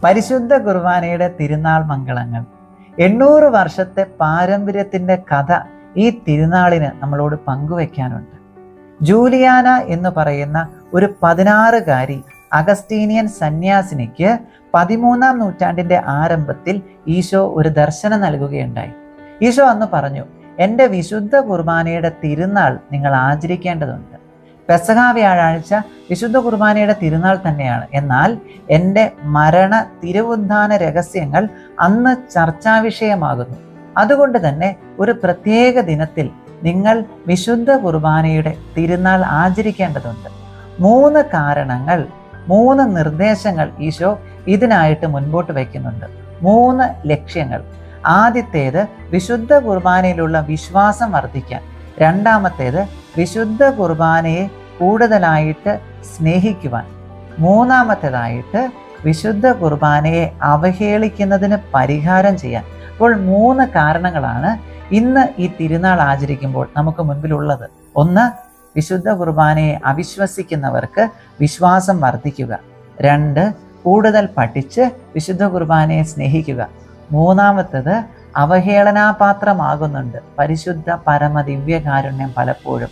പരിശുദ്ധ കുർബാനയുടെ തിരുനാൾ മംഗളങ്ങൾ. 800 വർഷത്തെ പാരമ്പര്യത്തിൻ്റെ കഥ ഈ തിരുനാളിന് നമ്മളോട് പങ്കുവെക്കാനുണ്ട്. ജൂലിയാന എന്ന് പറയുന്ന ഒരു 16കാരി അഗസ്റ്റീനിയൻ സന്യാസിനിക്ക് 13-ാം നൂറ്റാണ്ടിൻ്റെ ആരംഭത്തിൽ ഈശോ ഒരു ദർശനം നൽകുകയുണ്ടായി. ഈശോ അന്ന് പറഞ്ഞു, എൻ്റെ വിശുദ്ധ കുർബാനയുടെ തിരുനാൾ നിങ്ങൾ ആചരിക്കേണ്ടതുണ്ട്. പെസഹ വ്യാഴാഴ്ച വിശുദ്ധ കുർബാനയുടെ തിരുനാൾ തന്നെയാണ്. എന്നാൽ എൻ്റെ മരണ തിരുവുദ്ധാന രഹസ്യങ്ങൾ അന്ന് ചർച്ചാ വിഷയമാകുന്നു. അതുകൊണ്ട് തന്നെ ഒരു പ്രത്യേക ദിനത്തിൽ നിങ്ങൾ വിശുദ്ധ കുർബാനയുടെ തിരുനാൾ ആചരിക്കേണ്ടതുണ്ട്. 3 കാരണങ്ങൾ, 3 നിർദ്ദേശങ്ങൾ ഈശോ ഇതിനായിട്ട് മുൻപോട്ട് വയ്ക്കുന്നുണ്ട്. 3 ലക്ഷ്യങ്ങൾ. ആദ്യത്തേത് വിശുദ്ധ കുർബാനയിലുള്ള വിശ്വാസം വർദ്ധിക്കാൻ. രണ്ടാമത്തേത് വിശുദ്ധ കുർബാനയെ കൂടുതലായിട്ട് സ്നേഹിക്കുവാൻ. മൂന്നാമത്തേതായിട്ട് വിശുദ്ധ കുർബാനയെ അവഹേളിക്കുന്നതിന് പരിഹാരം ചെയ്യാൻ. അപ്പോൾ 3 കാരണങ്ങളാണ് ഇന്ന് ഈ തിരുനാൾ ആചരിക്കുമ്പോൾ നമുക്ക് മുൻപിലുള്ളത്. 1, വിശുദ്ധ കുർബാനയെ അവിശ്വസിക്കുന്നവർക്ക് വിശ്വാസം വർദ്ധിക്കുക. 2, കൂടുതൽ പഠിച്ച് വിശുദ്ധ കുർബാനയെ സ്നേഹിക്കുക. മൂന്നാമത്തേത് അവഹേളനാപാത്രമാകുന്നുണ്ട് പരിശുദ്ധ പരമ ദിവ്യകാരുണ്യം. പലപ്പോഴും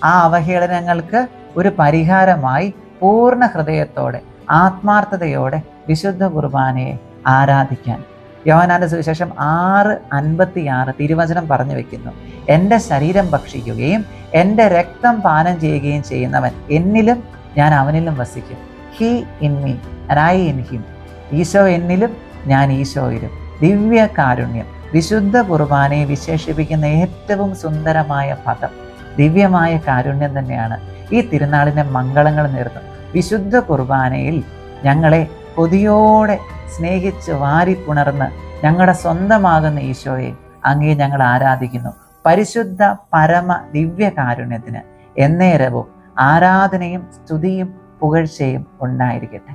ആ അവഹേളനങ്ങൾക്ക് ഒരു പരിഹാരമായി പൂർണ്ണ ഹൃദയത്തോടെ ആത്മാർത്ഥതയോടെ വിശുദ്ധ കുർബാനയെ ആരാധിക്കാൻ. യോഹന്നാന്റെ സുവിശേഷം 6:56 തിരുവചനം പറഞ്ഞു വെക്കുന്നു, എൻ്റെ ശരീരം ഭക്ഷിക്കുകയും എൻ്റെ രക്തം പാനം ചെയ്യുകയും ചെയ്യുന്നവൻ എന്നിലും ഞാൻ അവനിലും വസിക്കും. He in me and I in him. Isho എന്നിലും ഞാൻ ഈശോയിലും. ദിവ്യ കാരുണ്യം. വിശുദ്ധ കുർബാനയെ വിശേഷിപ്പിക്കുന്ന ഏറ്റവും സുന്ദരമായ പദം ദിവ്യമായ കാരുണ്യം തന്നെയാണ്. ഈ തിരുനാളിൻ്റെ മംഗളങ്ങൾ നേർന്നു. വിശുദ്ധ കുർബാനയിൽ ഞങ്ങളെ കൊതിയോടെ സ്നേഹിച്ച് വാരിപ്പുണർന്ന് ഞങ്ങളുടെ സ്വന്തമാകുന്ന ഈശോയെ അങ്ങേ ഞങ്ങൾ ആരാധിക്കുന്നു. പരിശുദ്ധ പരമ ദിവ്യ കാരുണ്യത്തിന് എന്നേരവും ആരാധനയും സ്തുതിയും പുകഴ്ചയും ഉണ്ടായിരിക്കട്ടെ.